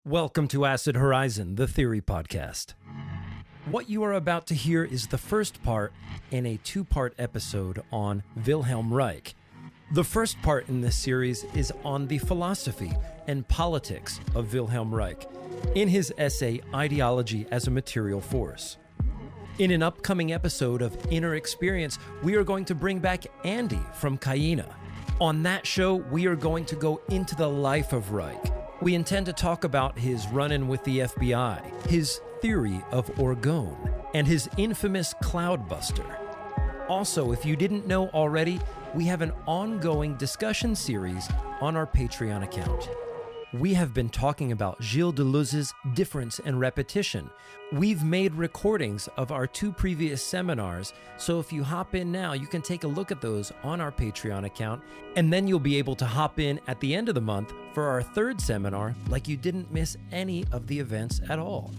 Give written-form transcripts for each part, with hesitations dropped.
Welcome to Acid Horizon, the Theory Podcast. What you are about to hear is the first part in a two-part episode on Wilhelm Reich. The first part in this series is on the philosophy and politics of Wilhelm Reich in his essay, Ideology as a Material Force. In an upcoming episode of Inner Experience, we are going to bring back Andy from Cayena. On that show, we are going to go into the life of Reich. We intend to talk about his run-in with the FBI, his theory of orgone, and his infamous cloudbuster. Also, if you didn't know already, we have an ongoing discussion series on our Patreon account. We have been talking about Gilles Deleuze's difference and repetition. We've made recordings of our two previous seminars, so if you hop in now, you can take a look at those on our Patreon account, and then you'll be able to hop in at the end of the month for our third seminar like you didn't miss any of the events at all.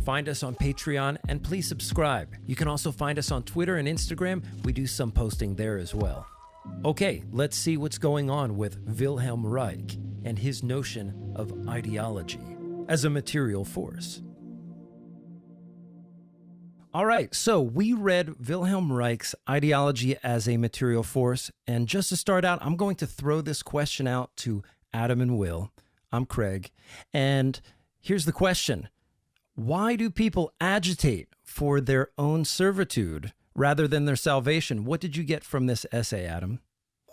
Find us on Patreon and please subscribe. You can also find us on Twitter and Instagram. We do some posting there as well. Okay, let's see what's going on with Wilhelm Reich and his notion of ideology as a material force. All right, so we read Wilhelm Reich's Ideology as a Material Force, and just to start out, I'm going to throw this question out to Adam and Will. I'm Craig, and here's the question. Why do people agitate for their own servitude rather than their salvation? What did you get from this essay, Adam?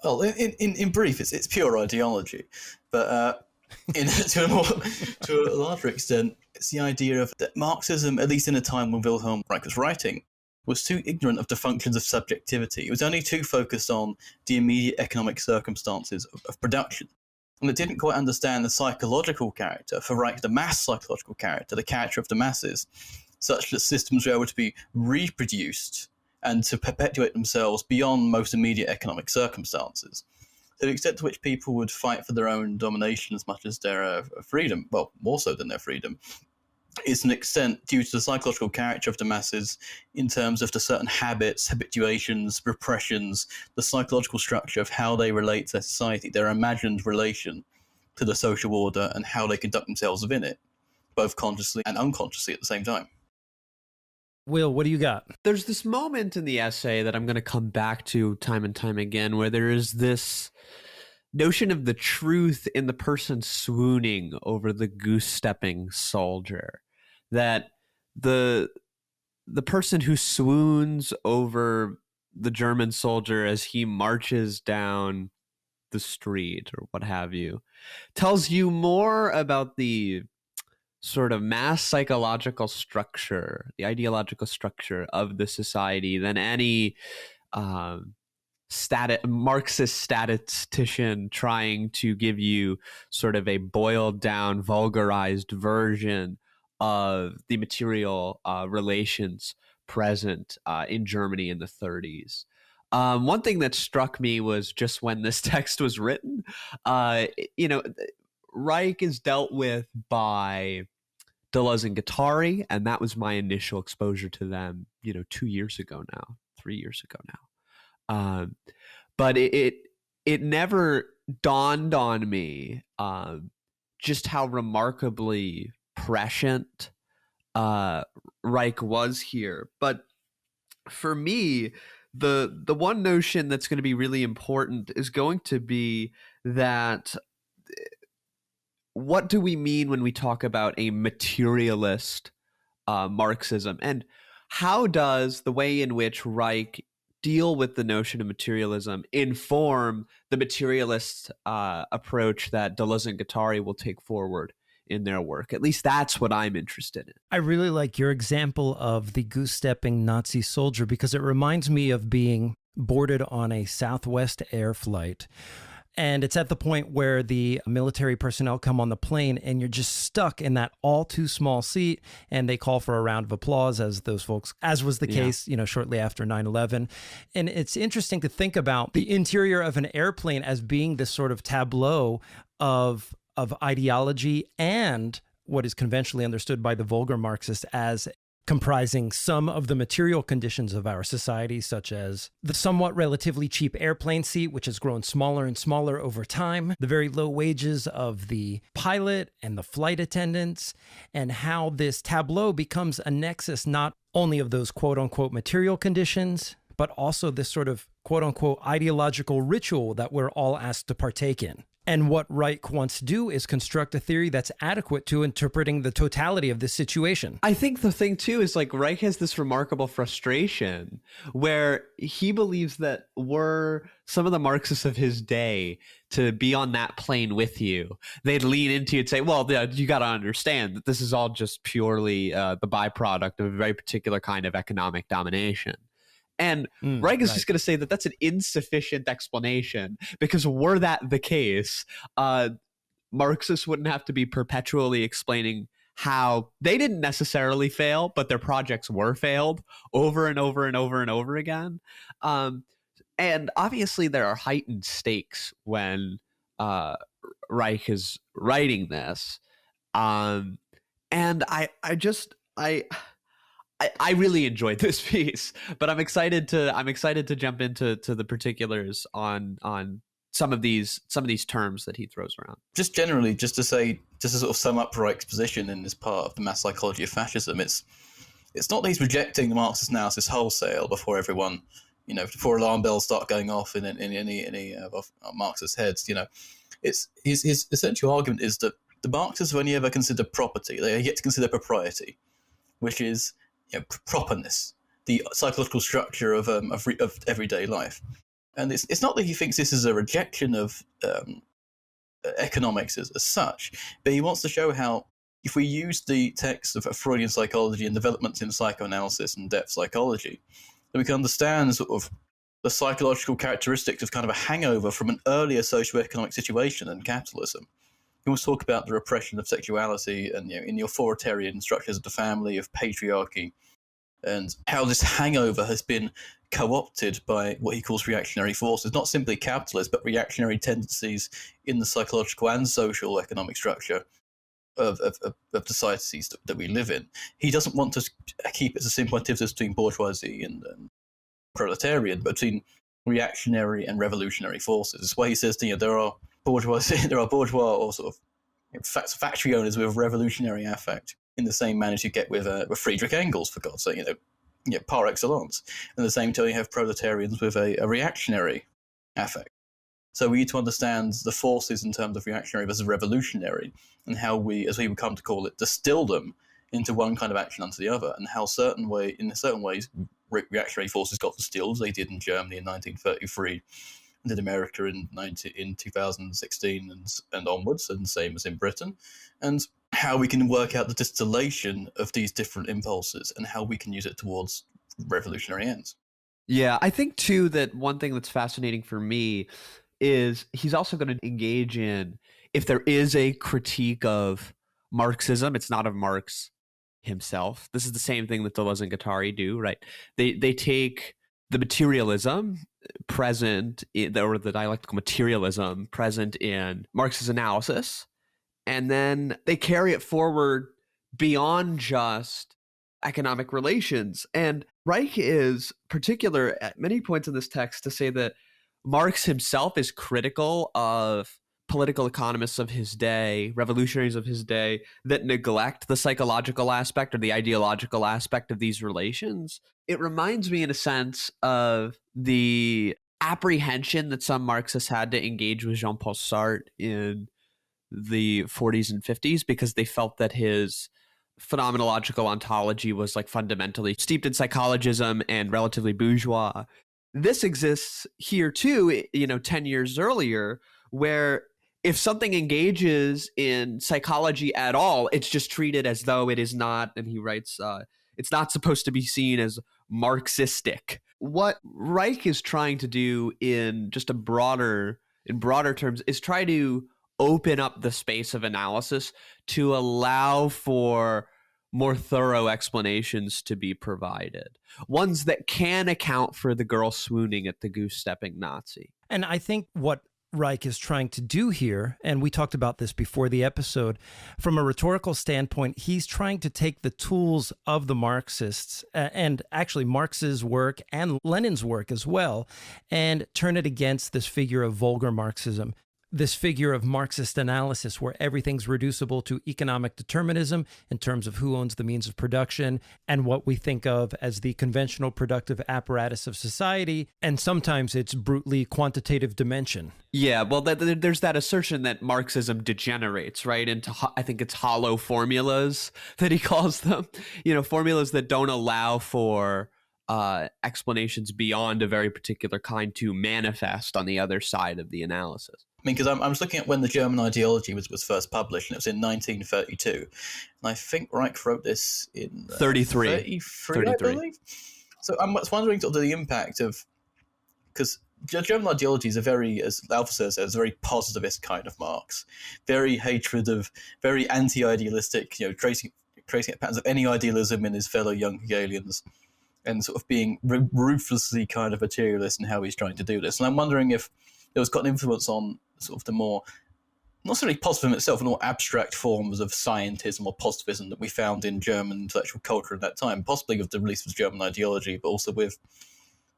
Well, in brief, it's pure ideology, but to a larger extent, it's the idea of that Marxism, at least in a time when Wilhelm Reich was writing, was too ignorant of the functions of subjectivity. It was only too focused on the immediate economic circumstances of production. And it didn't quite understand the psychological character, for Reich, the mass psychological character, the character of the masses, such that systems were able to be reproduced and to perpetuate themselves beyond most immediate economic circumstances. To the extent to which people would fight for their own domination as much as their freedom, well, more so than their freedom, is an extent due to the psychological character of the masses in terms of the certain habits, habituations, repressions, the psychological structure of how they relate to society, their imagined relation to the social order and how they conduct themselves within it, both consciously and unconsciously at the same time. Will, what do you got? There's this moment in the essay that I'm going to come back to time and time again where there is this notion of the truth in the person swooning over the goose-stepping soldier. That the person who swoons over the German soldier as he marches down the street or what have you tells you more about the sort of mass psychological structure, the ideological structure of the society than any Marxist statistician trying to give you sort of a boiled down, vulgarized version of the material relations present in Germany in the 30s. One thing that struck me was just when this text was written, Reich is dealt with by Deleuze and Guattari, and that was my initial exposure to them, 3 years ago now. But it never dawned on me just how remarkably prescient Reich was here. But for me, the one notion that's going to be really important is going to be that what do we mean when we talk about a materialist Marxism? And how does the way in which Reich deal with the notion of materialism inform the materialist approach that Deleuze and Guattari will take forward in their work? At least that's what I'm interested in. I really like your example of the goose-stepping Nazi soldier because it reminds me of being boarded on a Southwest Air flight. And it's at the point where the military personnel come on the plane and you're just stuck in that all too small seat and they call for a round of applause as those folks, as was the case, shortly after 9/11. And it's interesting to think about the interior of an airplane as being this sort of tableau of ideology and what is conventionally understood by the vulgar Marxist as comprising some of the material conditions of our society, such as the somewhat relatively cheap airplane seat, which has grown smaller and smaller over time, the very low wages of the pilot and the flight attendants, and how this tableau becomes a nexus not only of those quote-unquote material conditions, but also this sort of quote-unquote ideological ritual that we're all asked to partake in. And what Reich wants to do is construct a theory that's adequate to interpreting the totality of this situation. I think the thing, too, is like Reich has this remarkable frustration where he believes that were some of the Marxists of his day to be on that plane with you, they'd lean into you and say, well, you got to understand that this is all just purely the byproduct of a very particular kind of economic domination. And Reich is just going to say that that's an insufficient explanation, because were that the case, Marxists wouldn't have to be perpetually explaining how they didn't necessarily fail, but their projects were failed over and over and over and over again. And obviously there are heightened stakes when Reich is writing this. And I really enjoyed this piece, but I'm excited to jump into the particulars on some of these terms that he throws around. Just generally, just to sort of sum up Reich's position in this part of the mass psychology of fascism, it's not that he's rejecting the Marxist analysis wholesale before everyone, before alarm bells start going off in any of Marxist heads. It's his essential argument is that the Marxists have only ever considered property; they are yet to consider propriety, which is properness, the psychological structure of everyday life. And it's not that he thinks this is a rejection of economics as such, but he wants to show how, if we use the text of Freudian psychology and developments in psychoanalysis and depth psychology, then we can understand sort of the psychological characteristics of kind of a hangover from an earlier socioeconomic situation than capitalism. He wants to talk about the repression of sexuality and in the authoritarian structures of the family, of patriarchy, and how this hangover has been co-opted by what he calls reactionary forces, not simply capitalist, but reactionary tendencies in the psychological and social economic structure of the societies that we live in. He doesn't want to keep it as a simple antithesis between bourgeoisie and proletarian, but between reactionary and revolutionary forces. That's why he says, there are bourgeois or sort of factory owners with revolutionary affect in the same manner as you get with Friedrich Engels, for God's sake, par excellence. And the same time you have proletarians with a reactionary affect. So we need to understand the forces in terms of reactionary versus revolutionary, and how we, as we would come to call it, distill them into one kind of action unto the other, and how in certain ways reactionary forces got distilled, as they did in Germany in 1933, and in America in 2016 and onwards, and same as in Britain, and how we can work out the distillation of these different impulses and how we can use it towards revolutionary ends. Yeah, I think too that one thing that's fascinating for me is he's also going to engage in, if there is a critique of Marxism, it's not of Marx himself. This is the same thing that Deleuze and Guattari do, right? They take the materialism present, or the dialectical materialism present in Marx's analysis, and then they carry it forward beyond just economic relations. And Reich is particular at many points in this text to say that Marx himself is critical of political economists of his day, revolutionaries of his day, that neglect the psychological aspect or the ideological aspect of these relations. It reminds me, in a sense, of the apprehension that some Marxists had to engage with Jean-Paul Sartre in the 40s and 50s, because they felt that his phenomenological ontology was like fundamentally steeped in psychologism and relatively bourgeois. This exists here too, 10 years earlier, where if something engages in psychology at all, it's just treated as though it is not, and he writes, it's not supposed to be seen as Marxistic. What Reich is trying to do in broader terms is try to open up the space of analysis to allow for more thorough explanations to be provided, ones that can account for the girl swooning at the goose-stepping Nazi. And I think what Reich is trying to do here, and we talked about this before the episode, from a rhetorical standpoint, he's trying to take the tools of the Marxists, and actually Marx's work and Lenin's work as well, and turn it against this figure of vulgar Marxism. This figure of Marxist analysis where everything's reducible to economic determinism in terms of who owns the means of production and what we think of as the conventional productive apparatus of society. And sometimes it's brutally quantitative dimension. Yeah, well, there's that assertion that Marxism degenerates, right, into, I think it's hollow formulas that he calls them, formulas that don't allow for explanations beyond a very particular kind to manifest on the other side of the analysis. I mean, because I'm just looking at when the German Ideology was first published, and it was in 1932. And I think Reich wrote this in 33, I believe. So I'm wondering sort of the impact of, because German Ideology is a very, as Alpha says, a very positivist kind of Marx, very hatred of, very anti-idealistic, tracing patterns of any idealism in his fellow young Hegelians, and sort of being ruthlessly kind of materialist in how he's trying to do this. And I'm wondering if it was got an influence on sort of the more, not necessarily positivism itself, but more abstract forms of scientism or positivism that we found in German intellectual culture at that time, possibly with the release of German Ideology, but also with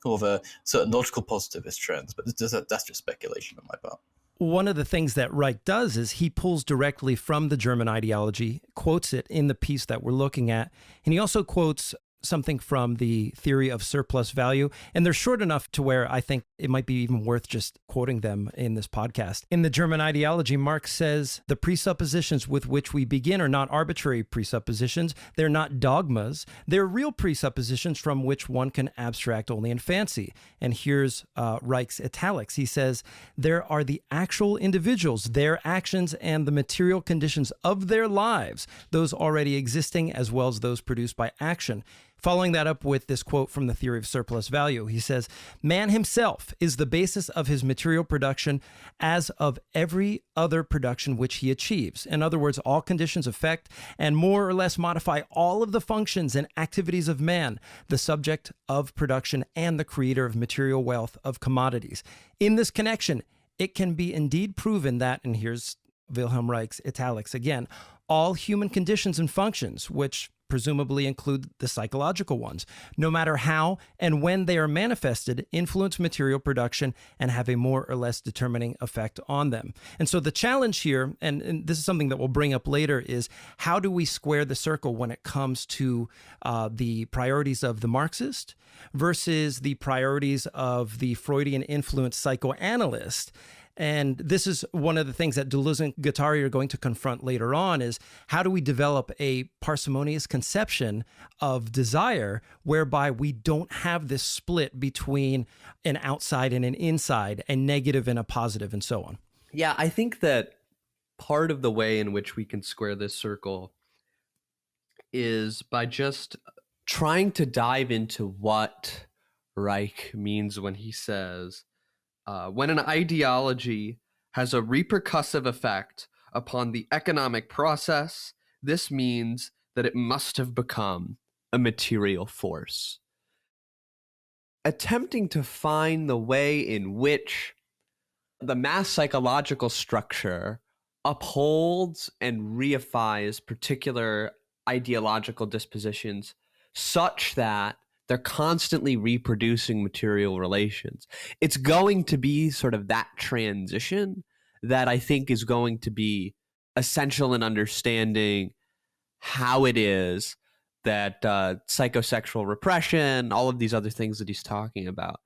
sort of a certain logical positivist trends. But that's just speculation on my part. One of the things that Reich does is he pulls directly from the German Ideology, quotes it in the piece that we're looking at, and he also quotes something from the theory of surplus value. And they're short enough to where I think it might be even worth just quoting them in this podcast. In the German Ideology, Marx says, the presuppositions with which we begin are not arbitrary presuppositions. They're not dogmas. They're real presuppositions from which one can abstract only in fancy. And here's Reich's italics. He says, there are the actual individuals, their actions, and the material conditions of their lives, those already existing as well as those produced by action. Following that up with this quote from the theory of surplus value, he says, man himself is the basis of his material production as of every other production which he achieves. In other words, all conditions affect and more or less modify all of the functions and activities of man, the subject of production and the creator of material wealth of commodities. In this connection, it can be indeed proven that, and here's Wilhelm Reich's italics again, all human conditions and functions, which presumably include the psychological ones, no matter how and when they are manifested, influence material production and have a more or less determining effect on them. And so the challenge here, and this is something that we'll bring up later, is how do we square the circle when it comes to the priorities of the Marxist versus the priorities of the Freudian influenced psychoanalyst? And this is one of the things that Deleuze and Guattari are going to confront later on, is how do we develop a parsimonious conception of desire whereby we don't have this split between an outside and an inside, a negative and a positive, and so on. Yeah, I think that part of the way in which we can square this circle is by just trying to dive into what Reich means when he says, when an ideology has a repercussive effect upon the economic process, this means that it must have become a material force. Attempting to find the way in which the mass psychological structure upholds and reifies particular ideological dispositions such that they're constantly reproducing material relations. It's going to be sort of that transition that I think is going to be essential in understanding how it is that psychosexual repression, all of these other things that he's talking about,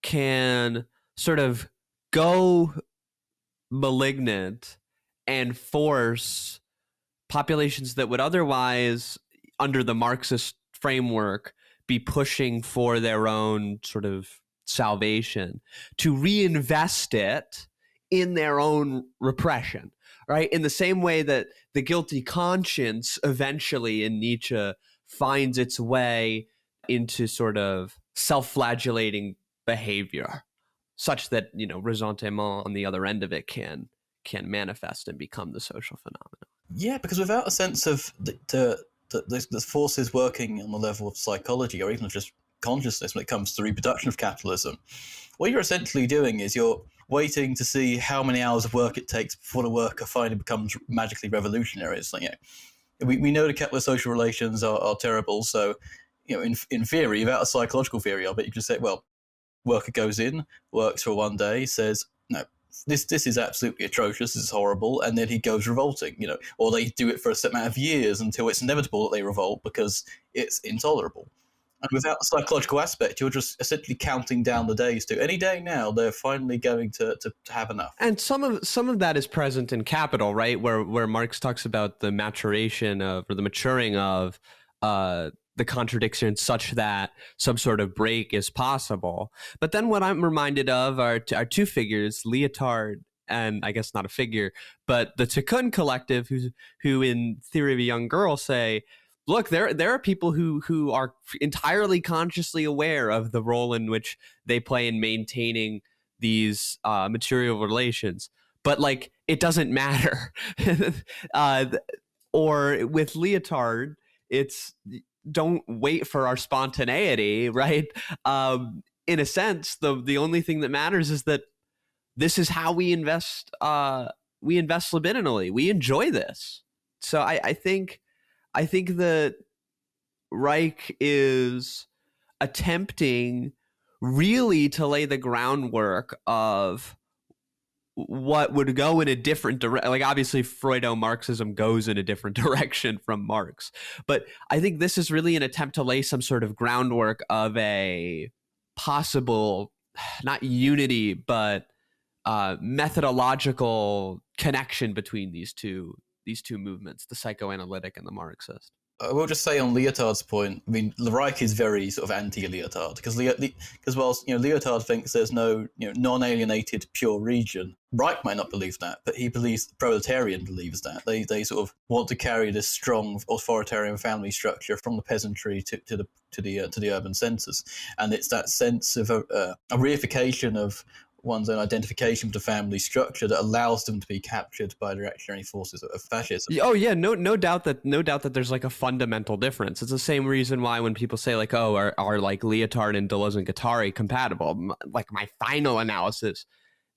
can sort of go malignant and force populations that would otherwise, under the Marxist framework, be pushing for their own sort of salvation, to reinvest it in their own repression, right? In the same way that the guilty conscience eventually in Nietzsche finds its way into sort of self-flagellating behavior, such that, ressentiment on the other end of it can manifest and become the social phenomenon. Yeah, because without a sense of the forces working on the level of psychology or even just consciousness when it comes to the reproduction of capitalism, what you're essentially doing is you're waiting to see how many hours of work it takes before the worker finally becomes magically revolutionary. It's like, we know the capitalist social relations are terrible, so in theory, without a psychological theory of it, you can say, well, worker goes in, works for one day, says, no, this is absolutely atrocious, this is horrible, and then he goes revolting, or they do it for a set amount of years until it's inevitable that they revolt because it's intolerable. And without the psychological aspect, you're just essentially counting down the days to any day now they're finally going to have enough. And some of that is present in Capital, right? Where Marx talks about the maturation of, or the maturing of the contradiction such that some sort of break is possible. But then what I'm reminded of are two figures, Lyotard, and I guess not a figure, but the Tiqqun collective, who in Theory of a Young Girl say, look, there are people who are entirely consciously aware of the role in which they play in maintaining these material relations, but like it doesn't matter. Or with Lyotard, it's don't wait for our spontaneity, right? In a sense, the only thing that matters is that this is how we invest. We invest libidinally. We enjoy this. So I think that Reich is attempting really to lay the groundwork of what would go in a different direction. Like obviously Freudo-Marxism goes in a different direction from Marx, but I think this is really an attempt to lay some sort of groundwork of a possible, not unity, but methodological connection between these two movements, the psychoanalytic and the Marxist. I will just say on Lyotard's point, I mean, Reich is very sort of anti-Lyotard because whilst Lyotard thinks there's no non-alienated pure region, Reich might not believe that, but he believes the proletarian believes that. They sort of want to carry this strong authoritarian family structure from the peasantry to the urban centres, and it's that sense of a reification of one's own identification with the family structure that allows them to be captured by the reactionary forces of fascism. Oh yeah, no doubt that there's like a fundamental difference. It's the same reason why when people say like, oh, are like Lyotard and Deleuze and Guattari compatible? Like my final analysis,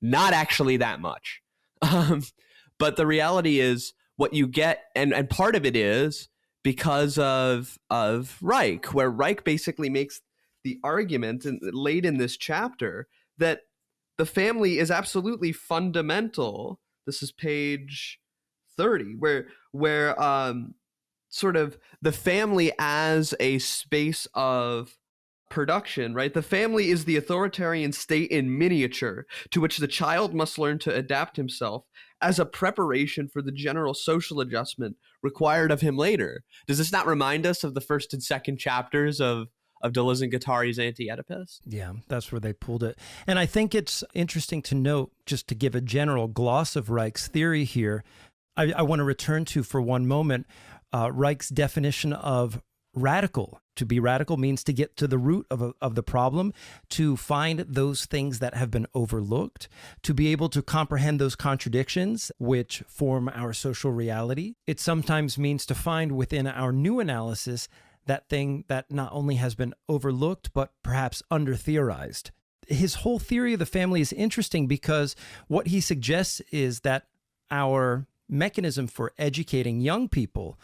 not actually that much. But the reality is what you get, and part of it is because of Reich, where Reich basically makes the argument and laid in this chapter that the family is absolutely fundamental. This is page 30, where sort of the family as a space of production, right? The family is the authoritarian state in miniature to which the child must learn to adapt himself as a preparation for the general social adjustment required of him later. Does this not remind us of the first and second chapters of Deleuze and Guattari's Anti-Oedipus? Yeah, that's where they pulled it. And I think it's interesting to note, just to give a general gloss of Reich's theory here, I want to return to for one moment Reich's definition of radical. To be radical means to get to the root of the problem, to find those things that have been overlooked, to be able to comprehend those contradictions which form our social reality. It sometimes means to find within our new analysis that thing that not only has been overlooked, but perhaps under-theorized. His whole theory of the family is interesting because what he suggests is that our mechanism for educating young people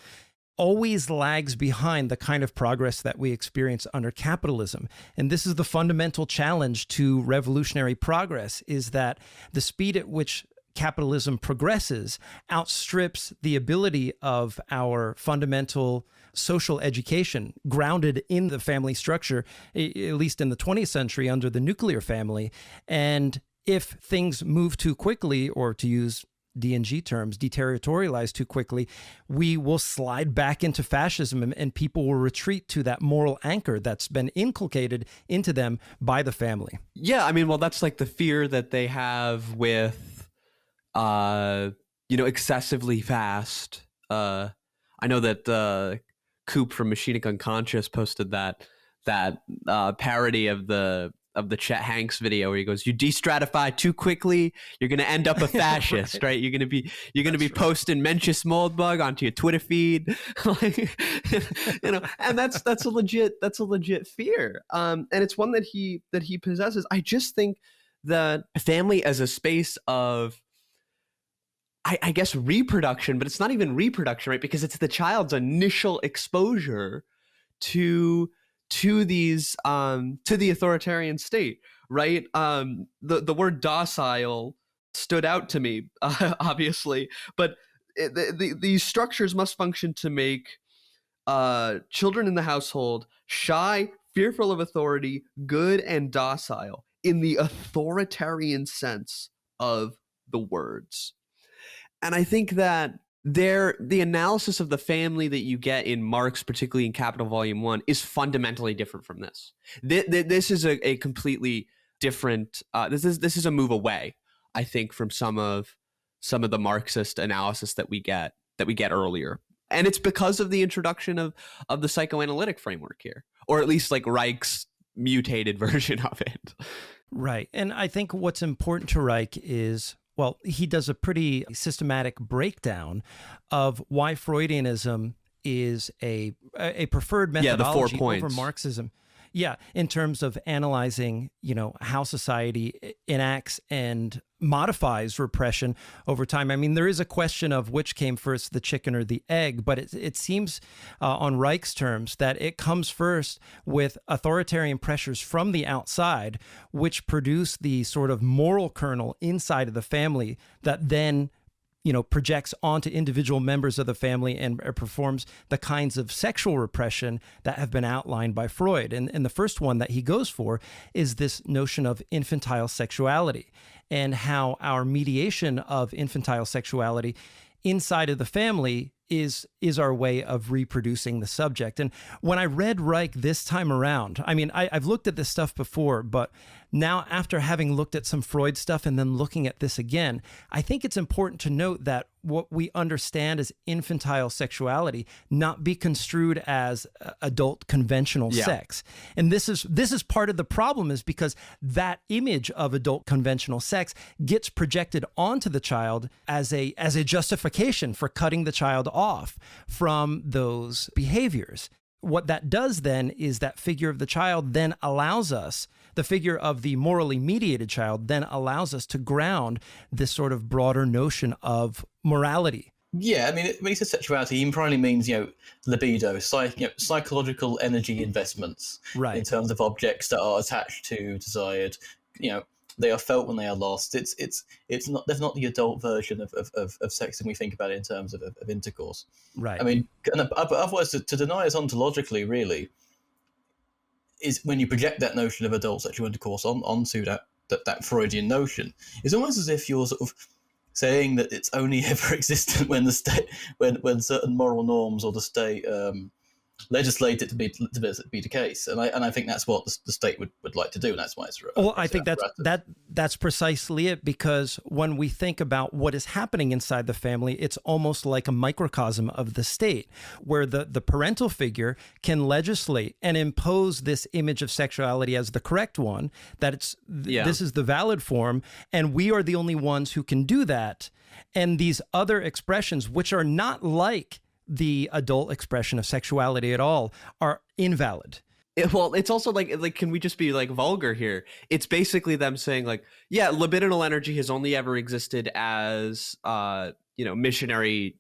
always lags behind the kind of progress that we experience under capitalism. And this is the fundamental challenge to revolutionary progress, is that the speed at which capitalism progresses outstrips the ability of our fundamental social education grounded in the family structure, at least in the 20th century under the nuclear family. And if things move too quickly, or to use D&G terms, deterritorialize too quickly, we will slide back into fascism, and people will retreat to that moral anchor that's been inculcated into them by the family. Yeah, I mean, well, that's like the fear that they have with excessively fast. I know that Coop from Machine Unconscious posted that parody of the Chet Hanks video where he goes, "You destratify too quickly, you're going to end up a fascist," right? You're going to be posting Mencius Moldbug onto your Twitter feed, and that's a legit fear, and it's one that he possesses. I just think the family as a space of, I guess, reproduction, but it's not even reproduction, right? Because it's the child's initial exposure to these to the authoritarian state, right? The word docile stood out to me, obviously, but these structures must function to make children in the household shy, fearful of authority, good, and docile in the authoritarian sense of the words. And I think that the analysis of the family that you get in Marx, particularly in Capital Volume 1, is fundamentally different from this. This is a completely different, this is a move away, I think, from some of the Marxist analysis that we get earlier. And it's because of the introduction of the psychoanalytic framework here, or at least like Reich's mutated version of it. Right. And I think what's important to Reich is, well, he does a pretty systematic breakdown of why Freudianism is a preferred methodology over Marxism. Yeah, in terms of analyzing, how society enacts and modifies repression over time. I mean, there is a question of which came first, the chicken or the egg, but it seems on Reich's terms that it comes first with authoritarian pressures from the outside, which produce the sort of moral kernel inside of the family that then projects onto individual members of the family and performs the kinds of sexual repression that have been outlined by Freud. And the first one that he goes for is this notion of infantile sexuality and how our mediation of infantile sexuality inside of the family is our way of reproducing the subject. And when I read Reich this time around, I mean, I've looked at this stuff before, but now after having looked at some Freud stuff and then looking at this again, I think it's important to note that what we understand as infantile sexuality not be construed as adult conventional sex. And this is part of the problem, is because that image of adult conventional sex gets projected onto the child as a justification for cutting the child off from those behaviors. What that does then is that figure of the child then allows us, the figure of the morally mediated child then allows us to ground this sort of broader notion of morality. Yeah, I mean, when he says sexuality, he probably means, libido, psychological energy investments, right, in terms of objects that are attached to, desired, they are felt when they are lost. It's not, there's not the adult version of sex when we think about it in terms of intercourse. Right. I mean, but otherwise, to deny us ontologically, really, is when you project that notion of adult sexual intercourse onto that Freudian notion. It's almost as if you're sort of saying that it's only ever existent when the state, when certain moral norms or the state legislate it to be the case, and I think that's what the state would like to do, and that's why it's. Well, I think that's precisely it, because when we think about what is happening inside the family, it's almost like a microcosm of the state, where the parental figure can legislate and impose this image of sexuality as the correct one, that this is the valid form, and we are the only ones who can do that, and these other expressions, which are not like the adult expression of sexuality at all, are invalid. It's also like, can we just be like vulgar here? It's basically them saying like, yeah, libidinal energy has only ever existed as, missionary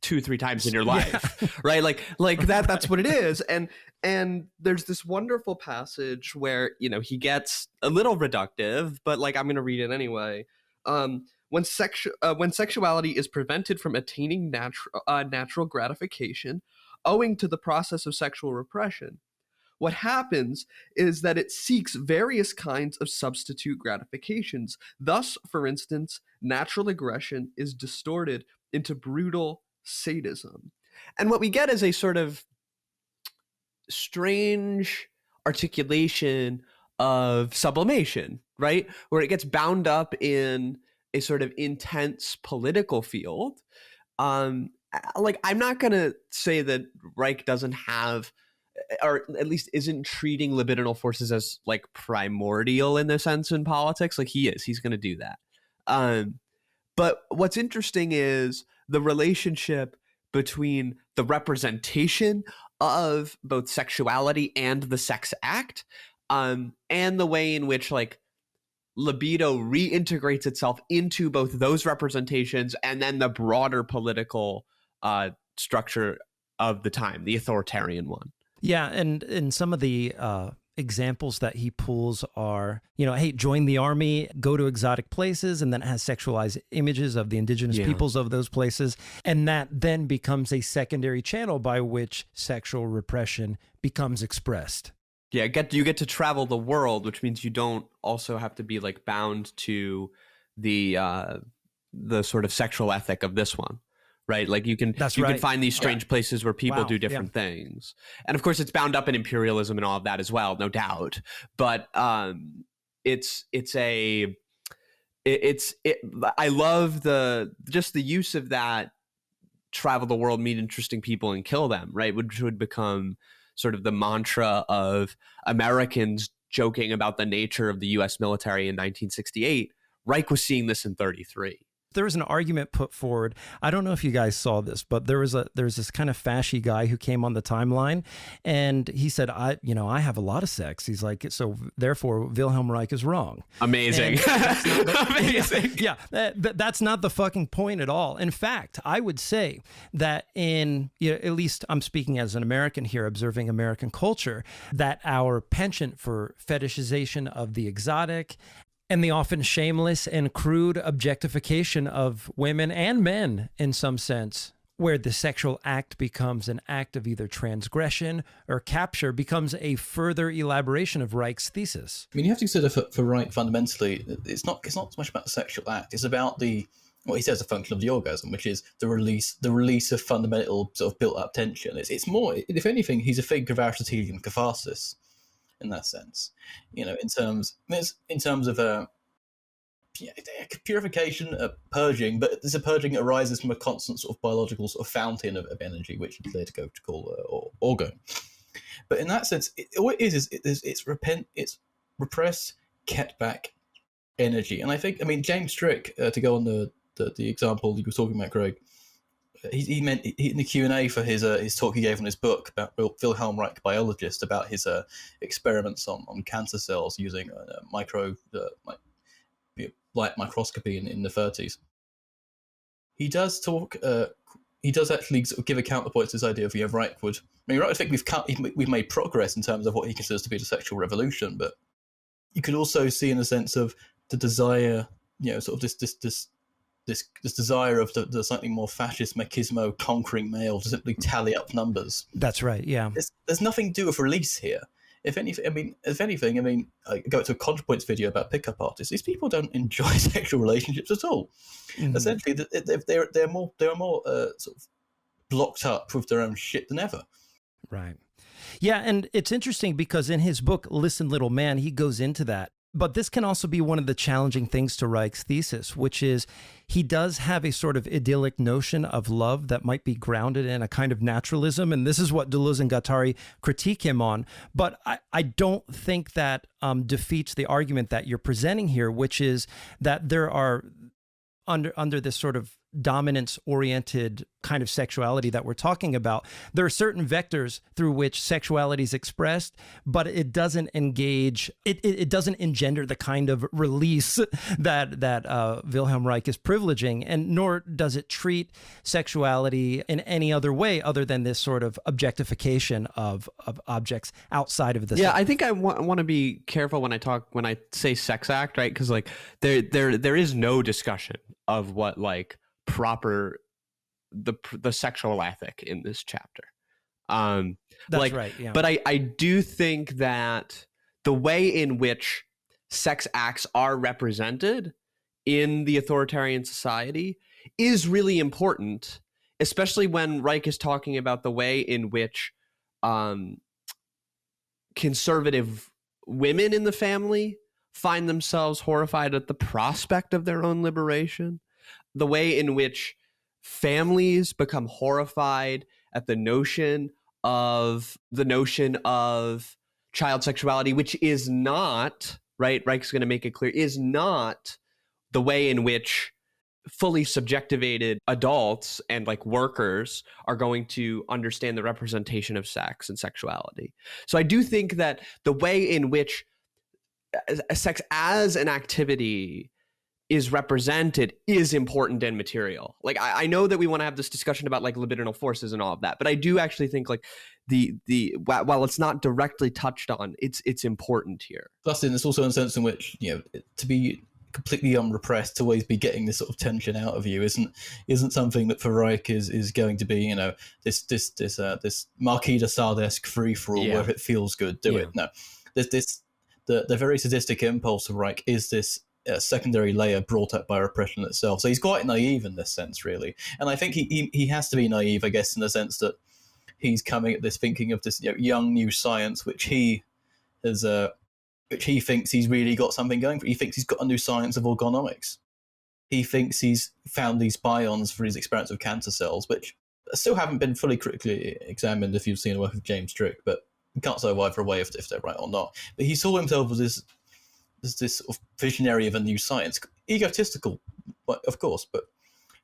2-3 times in your life, right? Like that's what it is. And there's this wonderful passage where, he gets a little reductive, but like, I'm going to read it anyway. When sexuality is prevented from attaining natural gratification owing to the process of sexual repression, what happens is that it seeks various kinds of substitute gratifications. Thus, for instance, natural aggression is distorted into brutal sadism. And what we get is a sort of strange articulation of sublimation, right? Where it gets bound up in a sort of intense political field. I'm not going to say that Reich doesn't have, or at least isn't treating libidinal forces as like primordial in the sense in politics. Like he's going to do that. But what's interesting is the relationship between the representation of both sexuality and the sex act, and the way in which like libido reintegrates itself into both those representations and then the broader political structure of the time, the authoritarian one. Yeah, and some of the examples that he pulls are, hey, join the army, go to exotic places, and then it has sexualized images of the indigenous peoples of those places. And that then becomes a secondary channel by which sexual repression becomes expressed. Yeah, you get to travel the world, which means you don't also have to be like bound to the sort of sexual ethic of this one. Right, like you can find these strange places where people do different things, and of course it's bound up in imperialism and all of that as well, no doubt. But I love the use of that, travel the world, meet interesting people, and kill them. Right, which would become sort of the mantra of Americans joking about the nature of the U.S. military in 1968. Reich was seeing this in 1933. There was an argument put forward. I don't know if you guys saw this, but there's this kind of fashy guy who came on the timeline, and he said, I have a lot of sex. He's like, so therefore Wilhelm Reich is wrong. Amazing. Amazing. Yeah. That's not the fucking point at all. In fact, I would say that at least I'm speaking as an American here, observing American culture, that our penchant for fetishization of the exotic and the often shameless and crude objectification of women and men, in some sense, where the sexual act becomes an act of either transgression or capture, becomes a further elaboration of Reich's thesis. I mean, you have to consider for Reich, fundamentally, it's not so much about the sexual act. It's about what he says, the function of the orgasm, which is the release of fundamental sort of built-up tension. It's more, if anything, he's a figure of Aristotelian catharsis. In that sense, in terms of purification, purging, but there's a purging that arises from a constant sort of biological sort of fountain of energy, which is later go to call orgone. But in that sense, all it is it's repressed, kept back energy. And I think, James Strick, to go on the example you were talking about, Greg, he meant in the Q&A for his talk he gave on his book about Wilhelm Reich, biologist, about his experiments on cancer cells using light microscopy in the 30s. He does talk. He does actually sort of give a counterpoint to this idea of Reich would. Reich would think we've made progress in terms of what he considers to be the sexual revolution, but you could also see in the sense of the desire, sort of this desire of the slightly more fascist machismo conquering male to simply tally up numbers. That's right. Yeah. There's nothing to do with release here. If anything, I go to a ContraPoints video about pickup artists. These people don't enjoy sexual relationships at all. Mm-hmm. Essentially, they're more sort of blocked up with their own shit than ever. Right. Yeah, and it's interesting because in his book, Listen, Little Man, he goes into that. But this can also be one of the challenging things to Reich's thesis, which is he does have a sort of idyllic notion of love that might be grounded in a kind of naturalism. And this is what Deleuze and Guattari critique him on. But I don't think that defeats the argument that you're presenting here, which is that there are, under this sort of dominance-oriented kind of sexuality that we're talking about, there are certain vectors through which sexuality is expressed, but it doesn't engage, it doesn't engender the kind of release that Wilhelm Reich is privileging, and nor does it treat sexuality in any other way other than this sort of objectification of objects outside of the sex. I think I want to be careful when I say sex act, right? Because like there is no discussion of what like proper the sexual ethic in this chapter. That's right. Yeah. But I do think that the way in which sex acts are represented in the authoritarian society is really important, especially when Reich is talking about the way in which conservative women in the family find themselves horrified at the prospect of their own liberation, the way in which families become horrified at the notion of child sexuality, which is not, right, Reich's going to make it clear, is not the way in which fully subjectivated adults and like workers are going to understand the representation of sex and sexuality. So I do think that the way in which sex as an activity is represented is important and material. Like I know that we want to have this discussion about like libidinal forces and all of that, but I do actually think like the while it's not directly touched on, it's important here. Plus, there's also a sense in which, you know, to be completely unrepressed, to always be getting this sort of tension out of you isn't something that for Reich is going to be, you know, this Marquis de Sade-esque free for all where if it feels good, do it. No, the very sadistic impulse of Reich is this secondary layer brought up by repression itself. So he's quite naive in this sense, really, and I think he has to be naive, I guess, in the sense that he's coming at this thinking of this, you know, young new science, which he has. Which he thinks he's really got something going for. He thinks he's got a new science of orgonomics. He thinks he's found these bions for his experiments with cancer cells, which still haven't been fully critically examined if you've seen the work of James Strick, but you can't say either way if they're right or not. But he saw himself as this sort of visionary of a new science. Egotistical, of course, but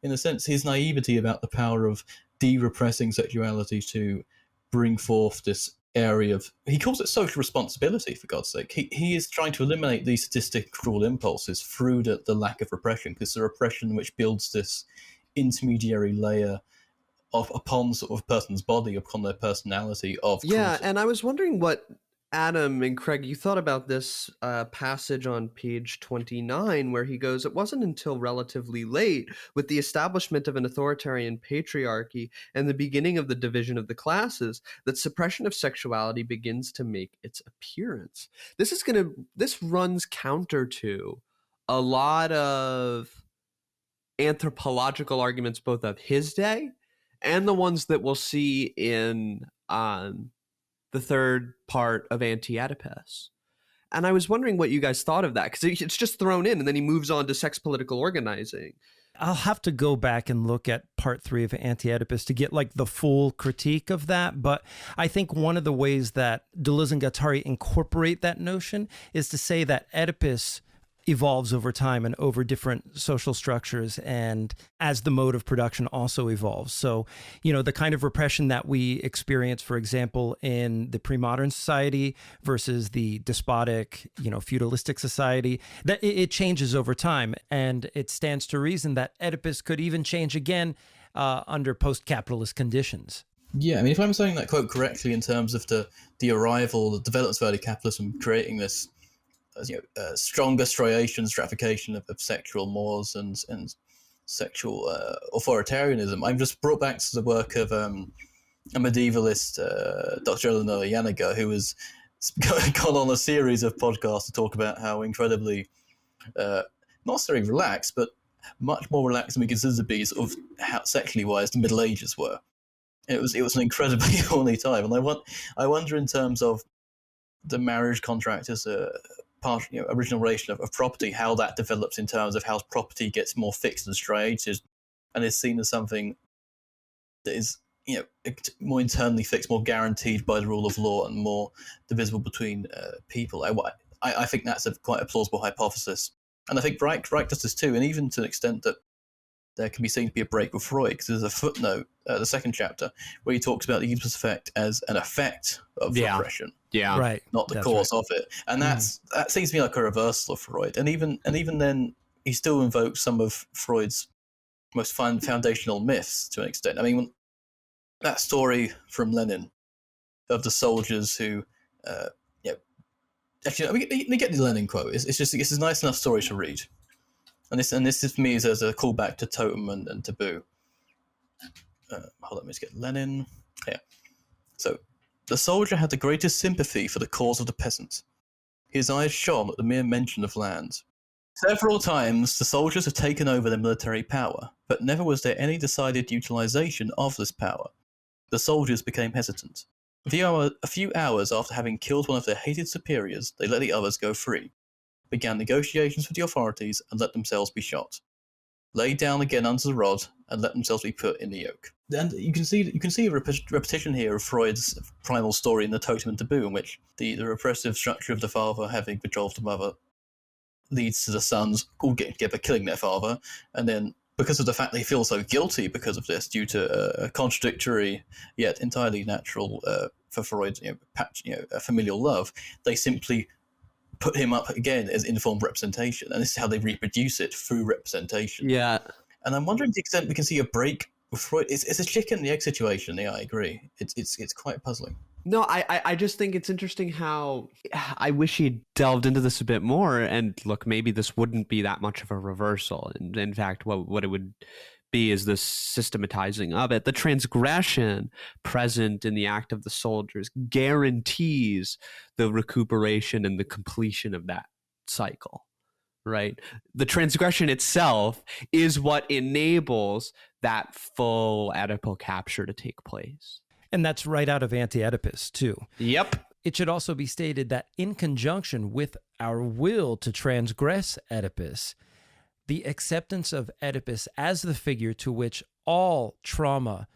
in a sense, his naivety about the power of de-repressing sexuality to bring forth this area of, he calls it social responsibility, for God's sake. He is trying to eliminate these sadistic, cruel impulses through the lack of repression, because the repression which builds this intermediary layer upon sort of a person's body, upon their personality of cruelty. And I was wondering what Adam and Craig, you thought about this passage on page 29 where he goes, it wasn't until relatively late, with the establishment of an authoritarian patriarchy and the beginning of the division of the classes, that suppression of sexuality begins to make its appearance. This runs counter to a lot of anthropological arguments, both of his day and the ones that we'll see in the third part of AntiOedipus. And I was wondering what you guys thought of that, because it's just thrown in and then he moves on to sex political organizing. I'll have to go back and look at part 3 of AntiOedipus to get like the full critique of that. But I think one of the ways that Deleuze and Guattari incorporate that notion is to say that Oedipus evolves over time and over different social structures, and as the mode of production also evolves. So, you know, the kind of repression that we experience, for example, in the pre-modern society versus the despotic, you know, feudalistic society, that it changes over time. And it stands to reason that Oedipus could even change again under post-capitalist conditions. Yeah, I mean, if I'm saying that quote correctly in terms of the arrival, the development of early capitalism creating this, you know, stronger striation, stratification of sexual mores and sexual authoritarianism. I'm just brought back to the work of a medievalist, Dr. Eleanor Janiger, who has gone on a series of podcasts to talk about how incredibly, not necessarily relaxed, but much more relaxed than we consider to be, sort of how sexually wise the Middle Ages were. It was an incredibly horny time, and I wonder in terms of the marriage contract as a part, you know, original relation of property, how that develops in terms of how property gets more fixed and striated and is seen as something that is, you know, more internally fixed, more guaranteed by the rule of law, and more divisible between people. I think that's quite a plausible hypothesis, and I think Reich does this too, and even to an extent that there can be seen to be a break with Freud, because there's a footnote, the second chapter, where he talks about the Oedipus effect as an effect of repression. Yeah, right. Not the cause of it, and that seems to me like a reversal of Freud. And even then, he still invokes some of Freud's most foundational myths to an extent. I mean, that story from Lenin of the soldiers who, you know, actually, let me get the Lenin quote. It's a nice enough story to read, and this is for me as a callback to totem and taboo. Hold on, let me just get Lenin. Yeah, so. The soldier had the greatest sympathy for the cause of the peasant. His eyes shone at the mere mention of land. Several times the soldiers had taken over their military power, but never was there any decided utilization of this power. The soldiers became hesitant. A few hours after having killed one of their hated superiors, they let the others go free, began negotiations with the authorities, and let themselves be shot. Lay down again under the rod, and let themselves be put in the yoke. And you can see a repetition here of Freud's primal story in the Totem and Taboo, in which the repressive structure of the father having betrothed the mother leads to the sons all getting together, killing their father, and then because of the fact they feel so guilty because of this, due to a contradictory yet entirely natural for Freud, familial love, they simply put him up again as informed representation, and this is how they reproduce it through representation. Yeah. And I'm wondering to the extent we can see a break with Freud. It's a chicken and the egg situation. Yeah, I agree. It's quite puzzling. No, I just think it's interesting how I wish he'd delved into this a bit more. And look, maybe this wouldn't be that much of a reversal. And in fact, what it would be is this systematizing of it. The transgression present in the act of the soldiers guarantees the recuperation and the completion of that cycle, right? The transgression itself is what enables that full Oedipal capture to take place. And that's right out of AntiOedipus, too. Yep. It should also be stated that in conjunction with our will to transgress Oedipus, the acceptance of Oedipus as the figure to which all trauma,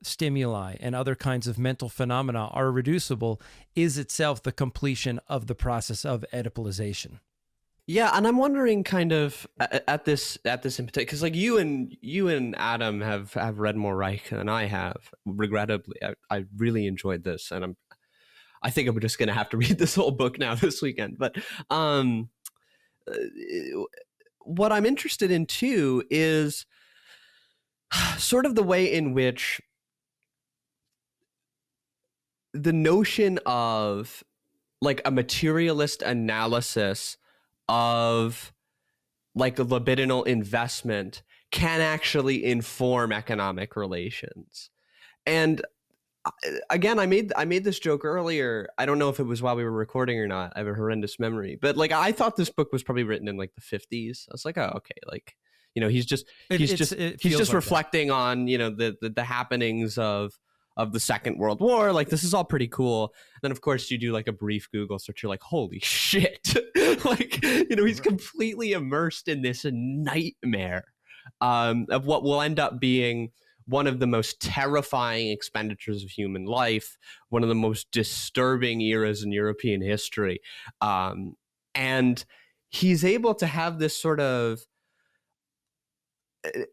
stimuli, and other kinds of mental phenomena are reducible is itself the completion of the process of Oedipalization. Yeah, and I'm wondering kind of at this in particular, because like you and Adam have read more Reich than I have. Regrettably, I really enjoyed this, and I think I'm just going to have to read this whole book now this weekend. But what I'm interested in too is sort of the way in which the notion of like a materialist analysis of like a libidinal investment can actually inform economic relations. And again, I made this joke earlier. I don't know if it was while we were recording or not. I have a horrendous memory, but like I thought this book was probably written in like the 50s. I was like, oh, okay, like, you know, he's just reflecting on, you know, the happenings of the Second World War. Like, this is all pretty cool. And then of course you do like a brief Google search, you're like, holy shit. Like, you know, he's completely immersed in this nightmare of what will end up being one of the most terrifying expenditures of human life, one of the most disturbing eras in European history. And he's able to have this sort of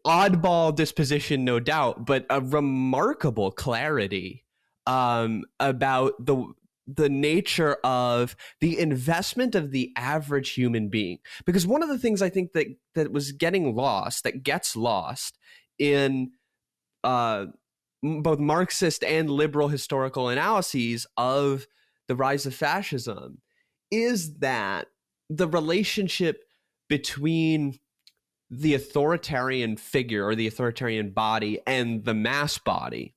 oddball disposition, no doubt, but a remarkable clarity about the nature of the investment of the average human being. Because one of the things I think that was getting lost, that gets lost in both Marxist and liberal historical analyses of the rise of fascism, is that the relationship between the authoritarian figure or the authoritarian body and the mass body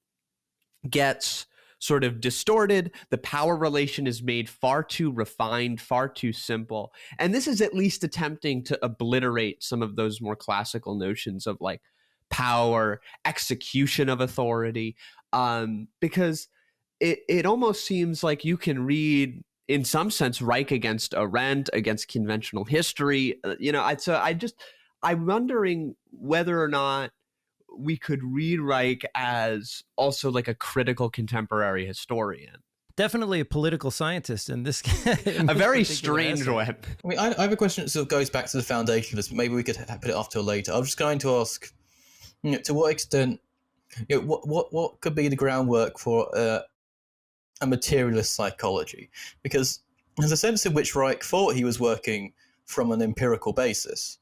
gets sort of distorted. The power relation is made far too refined, far too simple. And this is at least attempting to obliterate some of those more classical notions of like power, execution of authority, because it almost seems like you can read, in some sense, Reich against Arendt, against conventional history. You know, I'm wondering whether or not we could read Reich as also like a critical contemporary historian. Definitely a political scientist in this a very strange one. I mean, I have a question that sort of goes back to the foundation of this, but maybe we could put it off till later. I was just going to ask, you know, to what extent, you know, what could be the groundwork for a materialist psychology? Because there's a sense in which Reich thought he was working from an empirical basis,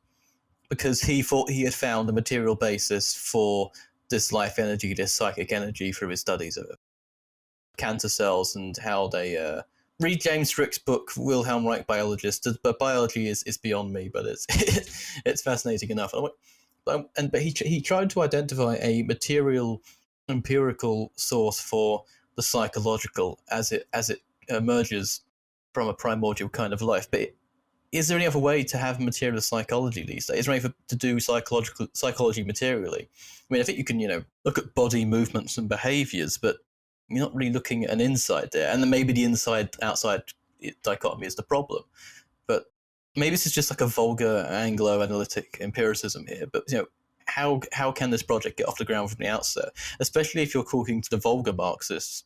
because he thought he had found a material basis for this life energy, this psychic energy, through his studies of cancer cells and how they read James Strick's book, Wilhelm, Reich Biologist. But biology is beyond me, but it's fascinating enough. But he tried to identify a material, empirical source for the psychological as it emerges from a primordial kind of life. But is there any other way to have materialist psychology these days? Is there any way to do psychology materially? I mean, I think you can, you know, look at body movements and behaviors, but you're not really looking at an inside there. And then maybe the inside-outside dichotomy is the problem. But maybe this is just like a vulgar Anglo-analytic empiricism here. But, you know, how can this project get off the ground from the outset? Especially if you're talking to the vulgar Marxists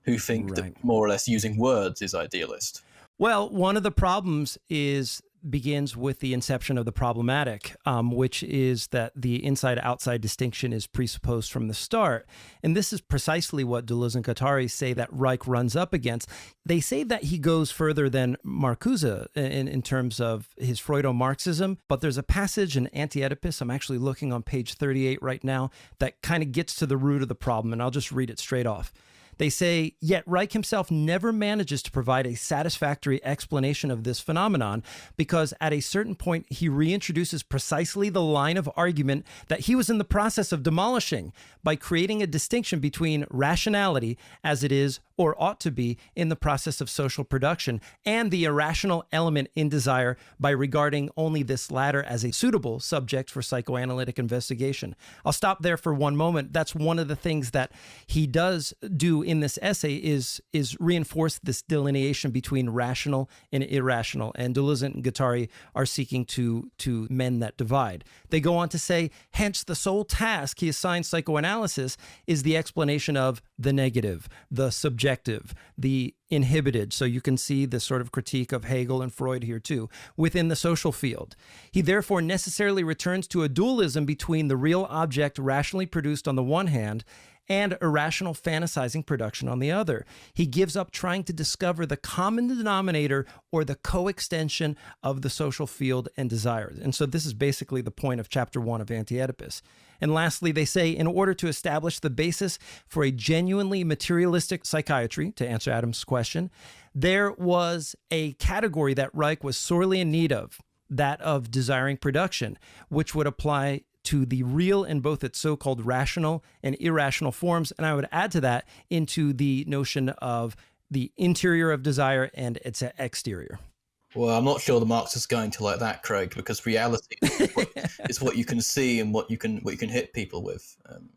who think that more or less using words is idealist. Well, one of the problems is begins with the inception of the problematic, which is that the inside-outside distinction is presupposed from the start. And this is precisely what Deleuze and Guattari say that Reich runs up against. They say that he goes further than Marcuse in terms of his Freudo-Marxism, but there's a passage in AntiOedipus, I'm actually looking on page 38 right now, that kind of gets to the root of the problem, and I'll just read it straight off. They say, yet Reich himself never manages to provide a satisfactory explanation of this phenomenon because at a certain point he reintroduces precisely the line of argument that he was in the process of demolishing by creating a distinction between rationality as it is or ought to be in the process of social production and the irrational element in desire by regarding only this latter as a suitable subject for psychoanalytic investigation. I'll stop there for one moment. That's one of the things that he does do in this essay is reinforce this delineation between rational and irrational, and Deleuze and Guattari are seeking to mend that divide. They go on to say, hence the sole task he assigns psychoanalysis is the explanation of the negative, the subjective, the inhibited. So you can see this sort of critique of Hegel and Freud here too, within the social field. He therefore necessarily returns to a dualism between the real object rationally produced on the one hand and irrational fantasizing production on the other. He gives up trying to discover the common denominator or the coextension of the social field and desires. And so this is basically the point of chapter 1 of AntiOedipus. And lastly, they say, in order to establish the basis for a genuinely materialistic psychiatry, to answer Adam's question, there was a category that Reich was sorely in need of, that of desiring production, which would apply to the real in both its so-called rational and irrational forms. And I would add to that into the notion of the interior of desire and its exterior. Well, I'm not sure the Marxists are going to like that, Craig, because reality is what you can see and what you can hit people with.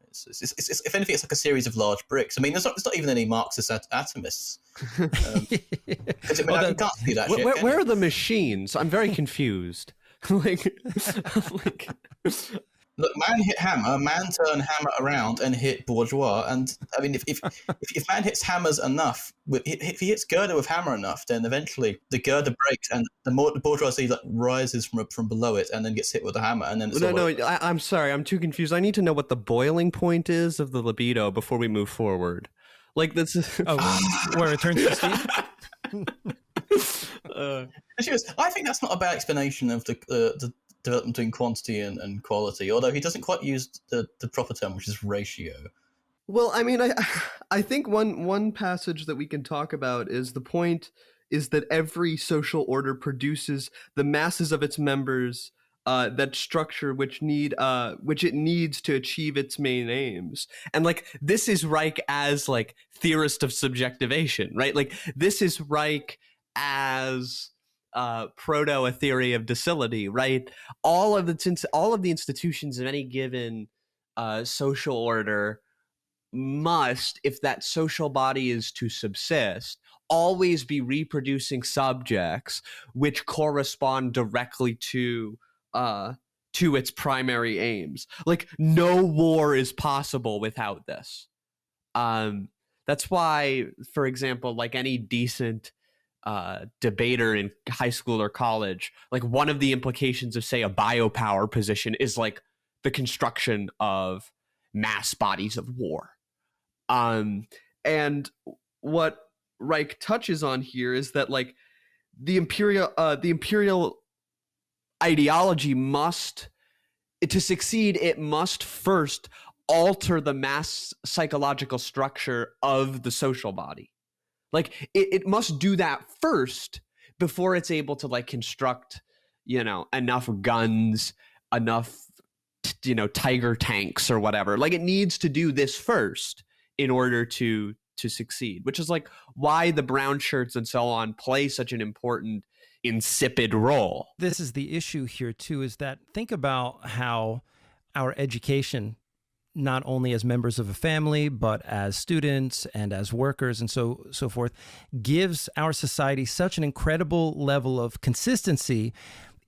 It's, if anything, it's like a series of large bricks. I mean, there's not even any Marxist atomists. You can't see that shit. Where are the machines? I'm very confused. Look, man hit hammer, man turn hammer around and hit bourgeois. And I mean, if man hits hammers enough, if he hits girder with hammer enough, then eventually the girder breaks and the bourgeoisie rises from below it and then gets hit with a hammer. And then it's I'm sorry, I'm too confused. I need to know what the boiling point is of the libido before we move forward. Like this is where it turns to steam. I think that's not a bad explanation of the development between quantity and quality, although he doesn't quite use the proper term, which is ratio. Well, I mean, I think one passage that we can talk about is the point is that every social order produces the masses of its members, that structure which it needs to achieve its main aims. And like this is Reich as like theorist of subjectivation, right? Like this is Reich as proto a theory of docility, right? All of the institutions of any given social order must, if that social body is to subsist, always be reproducing subjects which correspond directly to its primary aims. Like no war is possible without this. That's why, for example, like any decent debater in high school or college, like one of the implications of, say, a biopower position is like the construction of mass bodies of war. And what Reich touches on here is that like the imperial ideology must, to succeed, it must first alter the mass psychological structure of the social body. Like it must do that first before it's able to like construct, enough guns, enough, Tiger tanks or whatever. Like it needs to do this first in order to succeed, which is like why the brown shirts and so on play such an important insipid role. This is the issue here too, is that think about how our education, not only as members of a family, but as students and as workers and so forth, gives our society such an incredible level of consistency.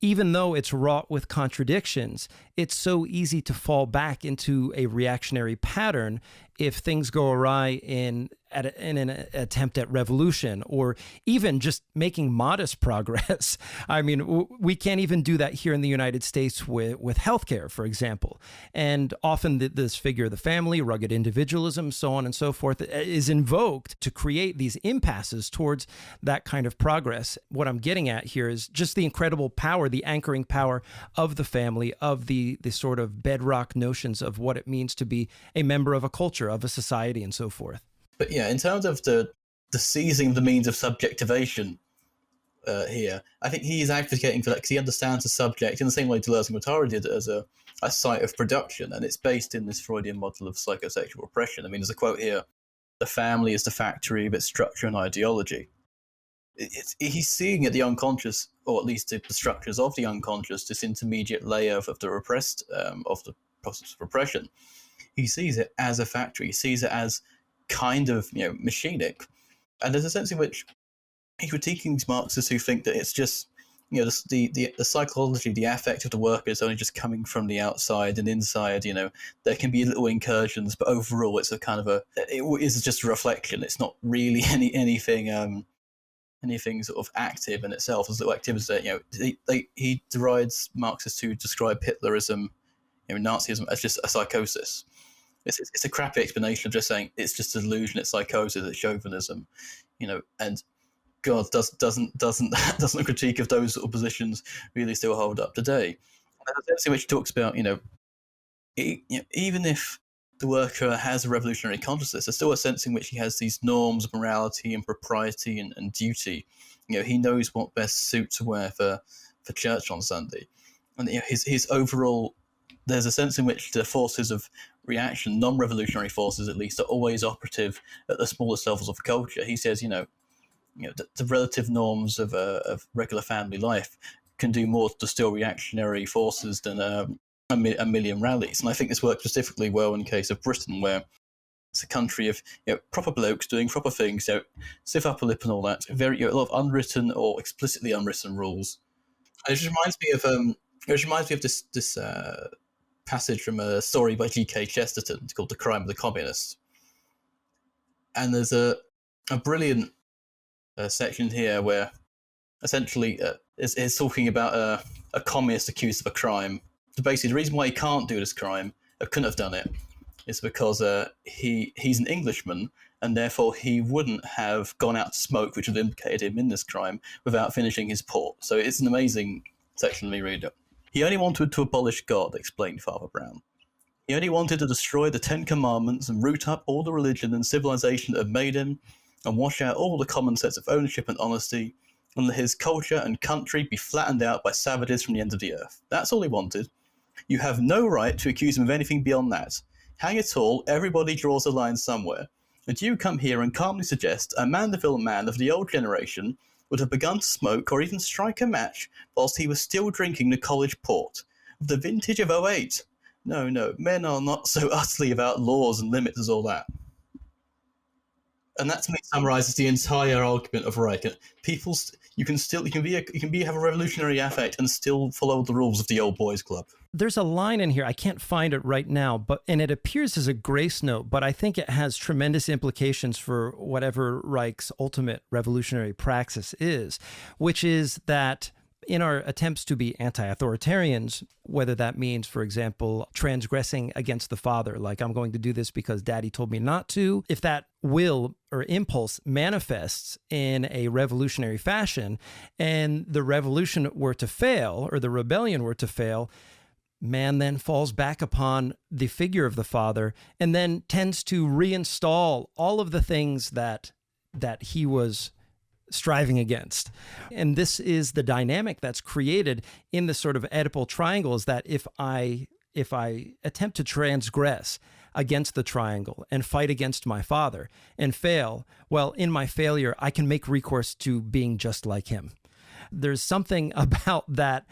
Even though it's wrought with contradictions, it's so easy to fall back into a reactionary pattern if things go awry in in an attempt at revolution, or even just making modest progress. I mean, we can't even do that here in the United States with healthcare, for example. And often this figure of the family, rugged individualism, so on and so forth, is invoked to create these impasses towards that kind of progress. What I'm getting at here is just the incredible power, the anchoring power of the family, of the sort of bedrock notions of what it means to be a member of a culture, of a society, and so forth. But yeah, in terms of the seizing of the means of subjectivation here, I think he is advocating for that because he understands the subject in the same way Deleuze and Guattari did as a site of production, and it's based in this Freudian model of psychosexual repression. I mean, there's a quote here: "The family is the factory of its structure and ideology." He's seeing at the unconscious, or at least the structures of the unconscious, this intermediate layer of the repressed, of the process of repression. He sees it as a factory. He sees it as kind of, machinic. And there's a sense in which he's critiquing these Marxists who think that it's just, the psychology, the affect of the worker is only just coming from the outside, and inside, there can be little incursions, but overall it's it is just a reflection. It's not really anything sort of active in itself. There's little activities that, he derides Marxists who describe Hitlerism, Nazism as just a psychosis. It's a crappy explanation of just saying it's just a delusion, it's psychosis, it's chauvinism, and God, doesn't a critique of those sort of positions really still hold up today? There's a sense in which he talks about, even if the worker has a revolutionary consciousness, there's still a sense in which he has these norms of morality and propriety and duty. He knows what best suit to wear for church on Sunday, and his overall. There's a sense in which the forces of reaction, non-revolutionary forces at least, are always operative at the smallest levels of culture. He says, the relative norms of regular family life can do more to still reactionary forces than a million rallies. And I think this works specifically well in the case of Britain, where it's a country of proper blokes doing proper things, stiff upper lip and all that. Very a lot of unwritten or explicitly unwritten rules. And it reminds me of this passage from a story by G.K. Chesterton. It's called "The Crime of the Communist," and there's a brilliant section here where essentially is talking about a communist accused of a crime. So basically, the reason why he can't do this crime, or couldn't have done it, is because he's an Englishman, and therefore he wouldn't have gone out to smoke, which would have implicated him in this crime, without finishing his port. So it's an amazing section. Let me read it. "He only wanted to abolish God," explained Father Brown. "He only wanted to destroy the 10 Commandments and root up all the religion and civilization that had made him, and wash out all the common sense of ownership and honesty, and let his culture and country be flattened out by savages from the ends of the earth. That's all he wanted. You have no right to accuse him of anything beyond that. Hang it all, everybody draws a line somewhere. And you come here and calmly suggest a Mandeville man of the old generation would have begun to smoke or even strike a match whilst he was still drinking the college port of the vintage of '08. No, men are not so utterly about laws and limits as all that." And that to me summarizes the entire argument of Reich. You can have a revolutionary affect and still follow the rules of the old boys club. There's a line in here, I can't find it right now, and it appears as a grace note, but I think it has tremendous implications for whatever Reich's ultimate revolutionary praxis is, which is that in our attempts to be anti-authoritarians, whether that means, for example, transgressing against the father, like I'm going to do this because daddy told me not to, if that will or impulse manifests in a revolutionary fashion and the revolution were to fail or the rebellion were to fail, man then falls back upon the figure of the father and then tends to reinstall all of the things that he was striving against. And this is the dynamic that's created in the sort of Oedipal triangle, is that if I attempt to transgress against the triangle and fight against my father and fail, well, in my failure, I can make recourse to being just like him. There's something about that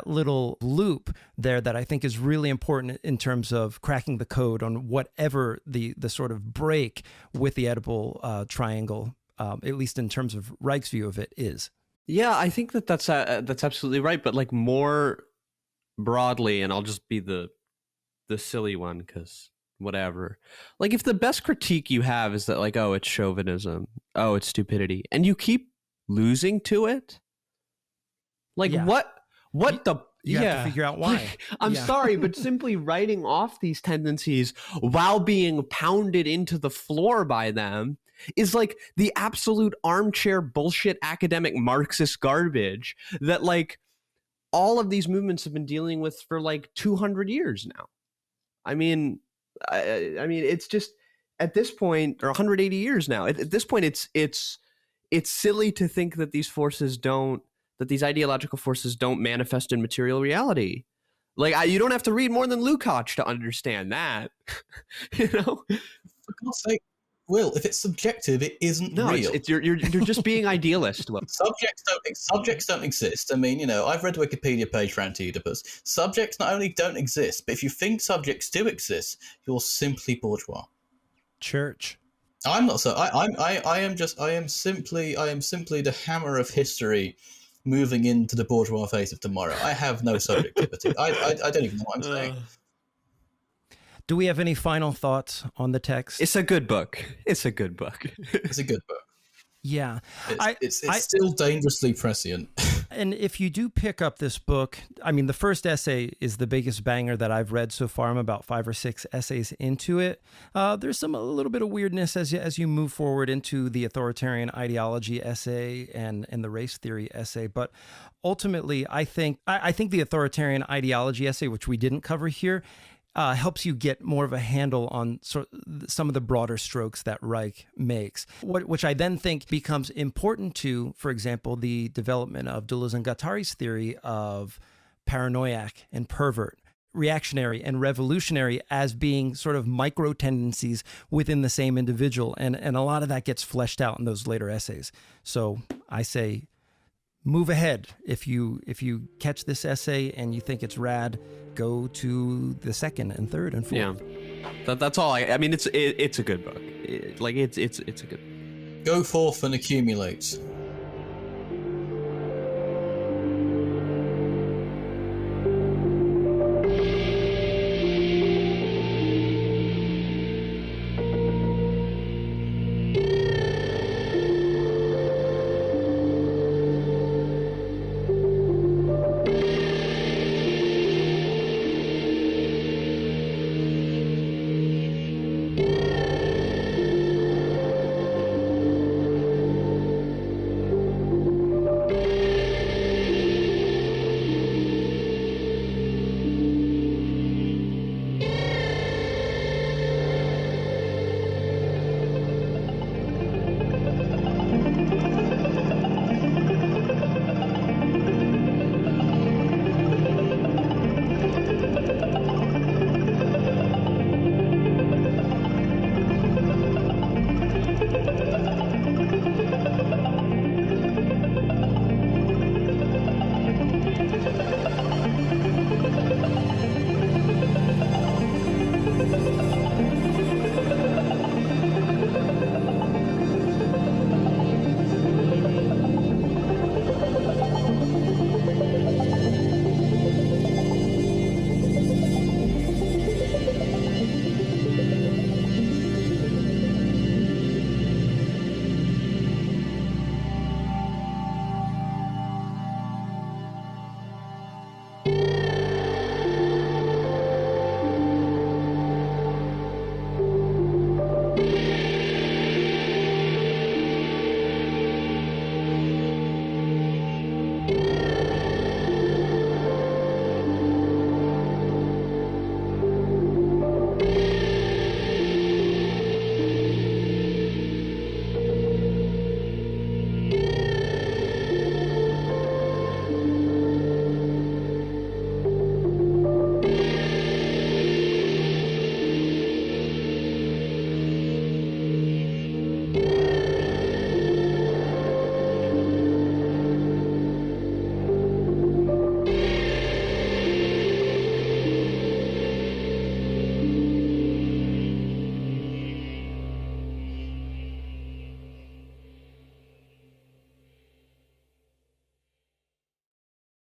little loop there that I think is really important in terms of cracking the code on whatever the sort of break with the Oedipal triangle, at least in terms of Reich's view of it, is. Yeah, I think that's absolutely right. But like more broadly, and I'll just be the silly one because whatever. Like, if the best critique you have is that, like, oh, it's chauvinism, oh, it's stupidity, and you keep losing to it, like, Yeah. what You have to figure out why. Like, I'm sorry, but simply writing off these tendencies while being pounded into the floor by them is like the absolute armchair bullshit academic Marxist garbage that, like, all of these movements have been dealing with for like 200 years now. I mean, it's just, at this point, or 180 years now, at this point, it's silly to think that these ideological forces don't manifest in material reality. Like, you don't have to read more than Lukács to understand that. You know? For God's sake, Will, if it's subjective, it isn't real. You're just being idealist. Will. Subjects don't exist. I mean, you know, I've read the Wikipedia page for AntiOedipus. Subjects not only don't exist, but if you think subjects do exist, you're simply bourgeois. Church. I'm not so. I am simply the hammer of history, moving into the bourgeois phase of tomorrow. I have no subjectivity. I don't even know what I'm saying. Do we have any final thoughts on the text? It's a good book. It's a good book. It's a good book. Yeah. It's still dangerously prescient. And if you do pick up this book, I mean, the first essay is the biggest banger that I've read so far. I'm about 5 or 6 essays into it. There's a little bit of weirdness as you move forward into the authoritarian ideology essay and the race theory essay. But ultimately, I think the authoritarian ideology essay, which we didn't cover here, helps you get more of a handle on some of the broader strokes that Reich makes, which I then think becomes important to, for example, the development of Deleuze and Guattari's theory of paranoiac and pervert, reactionary and revolutionary as being sort of micro tendencies within the same individual. And a lot of that gets fleshed out in those later essays. So I say, move ahead. If you catch this essay and you think it's rad, go to the second and third and fourth. Yeah, that's all. I mean, it's a good book. It's a good. Go forth and accumulate.